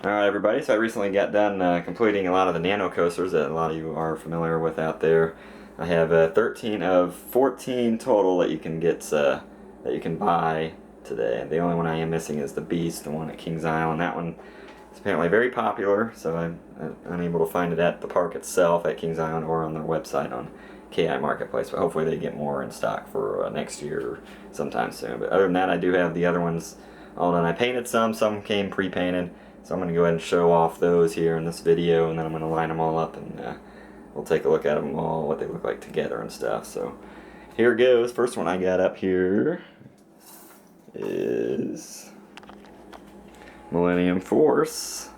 Alright everybody, so I recently got done completing a lot of the nano coasters that a lot of you are familiar with out there. I have 13 of 14 total that you can get, that you can buy today. The only one I am missing is the Beast, the one at Kings Island. That one is apparently very popular, so I'm unable to find it at the park itself at Kings Island or on their website on KI Marketplace, but hopefully they get more in stock for next year or sometime soon. But other than that, I do have the other ones all done. I painted some came pre-painted. So I'm going to go ahead and show off those here in this video, and then I'm going to line them all up, and we'll take a look at them all, what they look like together and stuff. So here it goes. First one I got up here is Millennium Force,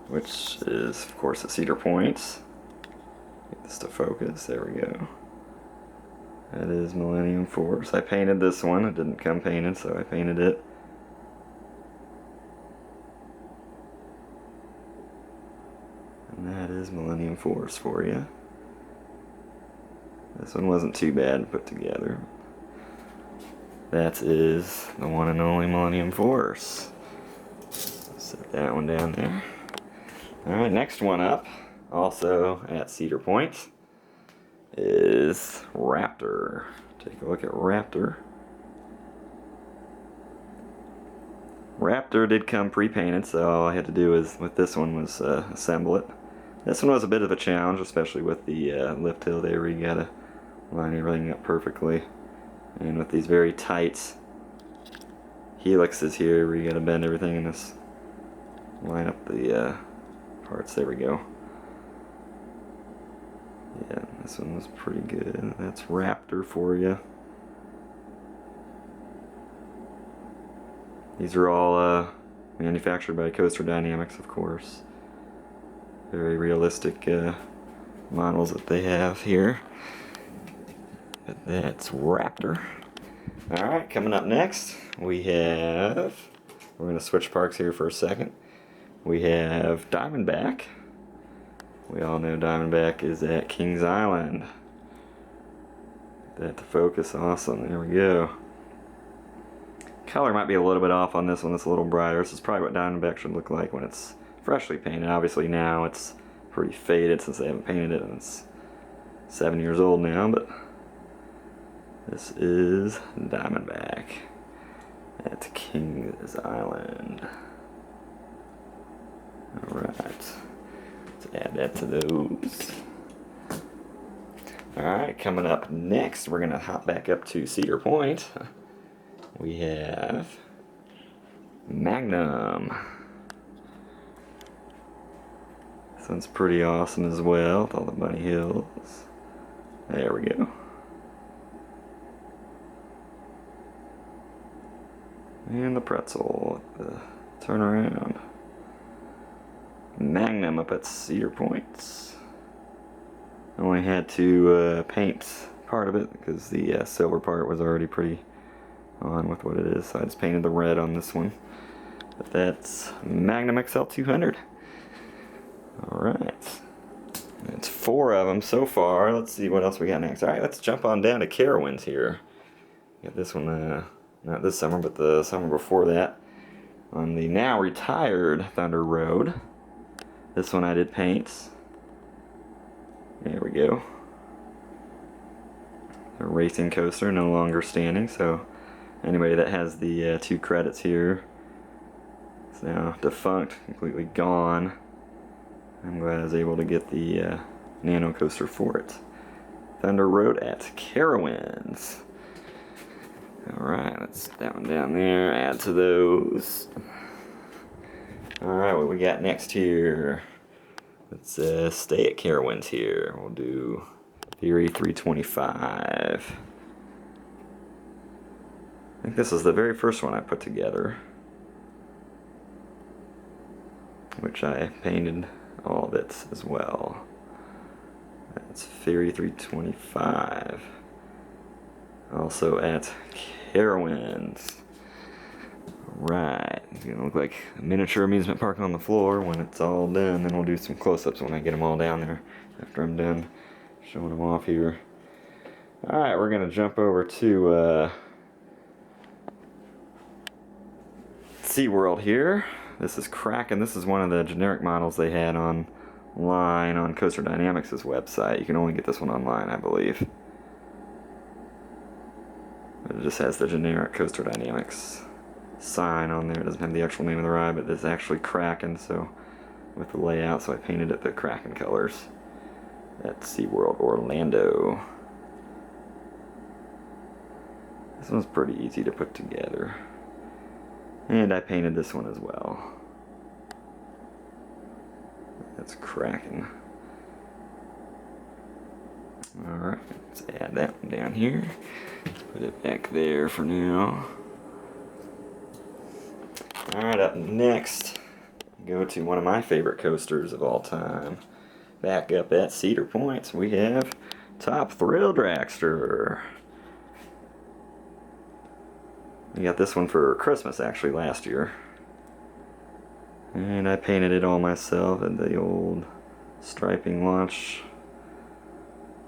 which is, of course, at Cedar Point. Get this to focus. There we go. That is Millennium Force. I painted this one. It didn't come painted, so I painted it. And that is Millennium Force for you. This one wasn't too bad put together. That is the one and only Millennium Force. Set that one down there. Alright, next one up, also at Cedar Point, is Raptor. Take a look at Raptor. Raptor did come pre-painted, so all I had to do with this one was assemble it. This one was a bit of a challenge, especially with the lift hill there where you gotta line everything up perfectly. And with these very tight helixes here where you gotta bend everything in this, line up the parts. There we go. Yeah, this one was pretty good. That's Raptor for you. These are all manufactured by Coaster Dynamix, of course. Very realistic models that they have here. But that's Raptor. Alright, coming up next, we're going to switch parks here for a second. We have Diamondback. We all know Diamondback is at Kings Island. Get that to focus, awesome, there we go. Color might be a little bit off on this one, it's a little brighter. This is probably what Diamondback should look like when it's freshly painted. Obviously now it's pretty faded since they haven't painted it and it's 7 years old now, but this is Diamondback at Kings Island. Alright, let's add that to those. Alright, coming up next, we're going to hop back up to Cedar Point. We have Magnum. This one's pretty awesome as well, with all the bunny hills. There we go. And the pretzel, the turnaround. Magnum up at Cedar Point. I only had to paint part of it because the silver part was already pretty on with what it is, so I just painted the red on this one. But that's Magnum XL 200. Alright, that's 4 of them so far. Let's see what else we got next. Alright, let's jump on down to Carowinds here. Got this one, not this summer, but the summer before that, on the now retired Thunder Road. This one I did paint. There we go. A racing coaster, no longer standing, so anybody that has the 2 credits here, it's now defunct, completely gone. I'm glad I was able to get the nano coaster for it. Thunder Road at Carowinds. Alright, let's put that one down there, add to those. Alright, what we got next here? Let's stay at Carowinds here. We'll do Fury 325. I think this is the very first one I put together, which I painted all of it as well. That's Fury 325. Also at Carowinds. Right, it's gonna look like a miniature amusement park on the floor when it's all done. Then we'll do some close-ups when I get them all down there after I'm done showing them off here. Alright, we're gonna jump over to SeaWorld here. This is cracking. This is one of the generic models they had online on Coaster Dynamix' website. You can only get this one online, I believe. But it just has the generic Coaster Dynamix sign on there. It doesn't have the actual name of the ride, but it's actually Kraken, so with the layout, so I painted it the Kraken colors at SeaWorld Orlando. This one's pretty easy to put together. And I painted this one as well. That's Kraken. Alright, let's add that one down here. Put it back there for now. Alright, up next, go to one of my favorite coasters of all time. Back up at Cedar Point, we have Top Thrill Dragster. We got this one for Christmas actually last year. And I painted it all myself at the old striping launch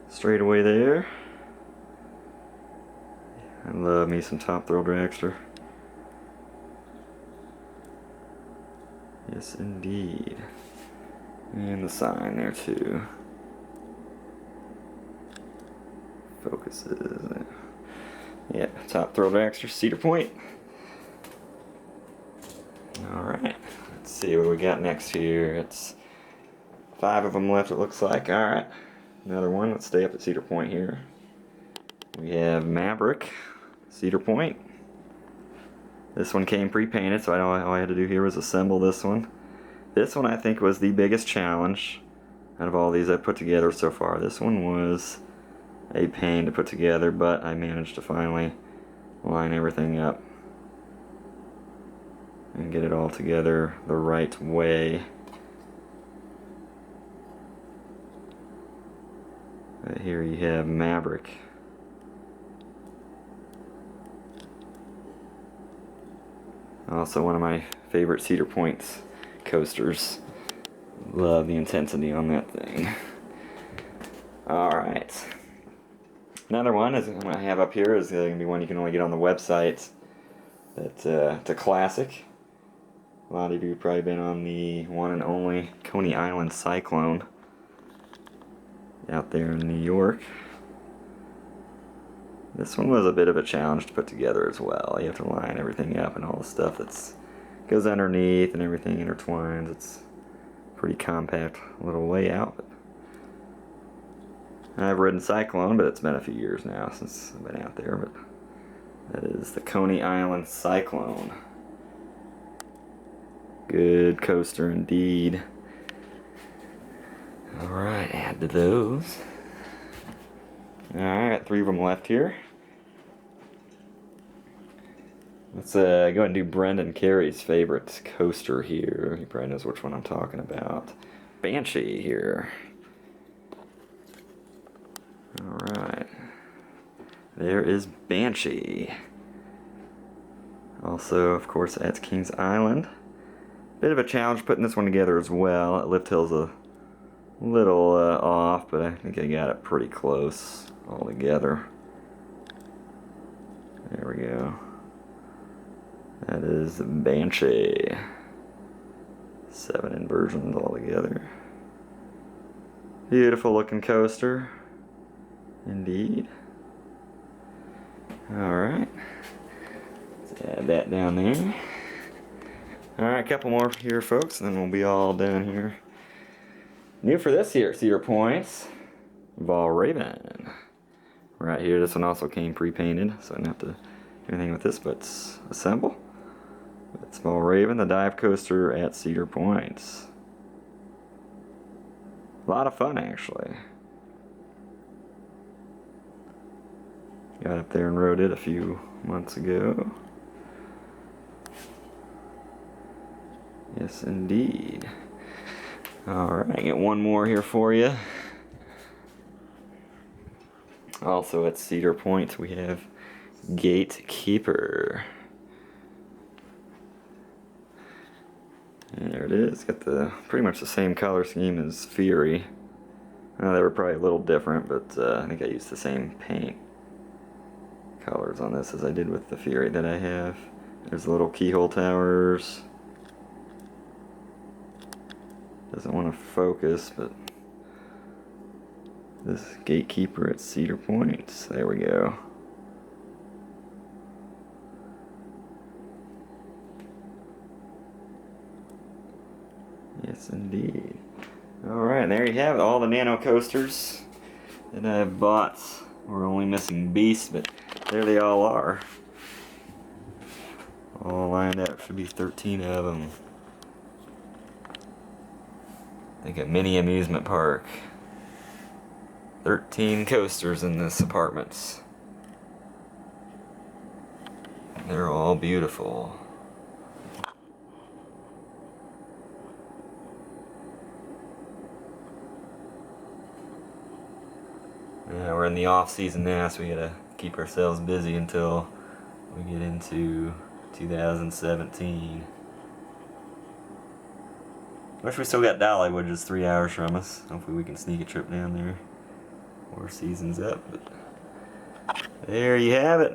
straightaway there. I love me some Top Thrill Dragster. Yes, indeed. And the sign there too. Focuses. Yeah, Top Thrill Dragster, Cedar Point. Alright, let's see what we got next here. It's 5 of them left, it looks like. Alright, another one. Let's stay up at Cedar Point here. We have Maverick, Cedar Point. This one came pre-painted, so all I had to do here was assemble this one. This one I think was the biggest challenge out of all these I've put together so far. This one was a pain to put together, but I managed to finally line everything up and get it all together the right way. Right here you have Maverick. Also one of my favorite Cedar Point coasters. Love the intensity on that thing. Alright. Another one is I have up here is going to be one you can only get on the website. It's a classic. A lot of you have probably been on the one and only Coney Island Cyclone out there in New York. This one was a bit of a challenge to put together as well. You have to line everything up and all the stuff that's goes underneath and everything intertwines. It's a pretty compact little layout. But I've ridden Cyclone, but it's been a few years now since I've been out there. But that is the Coney Island Cyclone. Good coaster indeed. Alright, add to those. Alright, got 3 of them left here. Let's go ahead and do Brendan Carey's favorite coaster here. He probably knows which one I'm talking about. Banshee here. Alright. There is Banshee. Also, of course, at Kings Island. Bit of a challenge putting this one together as well. Lift Hill's a little off, but I think I got it pretty close all together. There we go. That is the Banshee. 7 inversions all together. Beautiful looking coaster. Indeed. Alright. Let's add that down there. Alright, a couple more here, folks, and then we'll be all done here. New for this year, Cedar Point's Valraven. Right here, this one also came pre-painted, so I don't have to do anything with this but assemble. It's Valraven, the dive coaster at Cedar Point. A lot of fun, actually. Got up there and rode it a few months ago. Yes, indeed. Alright, I got one more here for you. Also at Cedar Point, we have Gatekeeper. And there it is. Got the pretty much the same color scheme as Fury. They were probably a little different, but I think I used the same paint colors on this as I did with the Fury that I have. There's the little keyhole towers. doesn't want to focus, but this gatekeeper at Cedar Point. There we go. Yes, indeed. Alright, and there you have it, all the nano coasters that I've bought. We're only missing Beast, but there they all are. All lined up, should be 13 of them. Like a mini amusement park. 13 coasters in this apartment. They're all beautiful. Yeah, we're in the off season now, so we gotta keep ourselves busy until we get into 2017. Wish we still got Dollywood just 3 hours from us. Hopefully we can sneak a trip down there before season's up. But there you have it.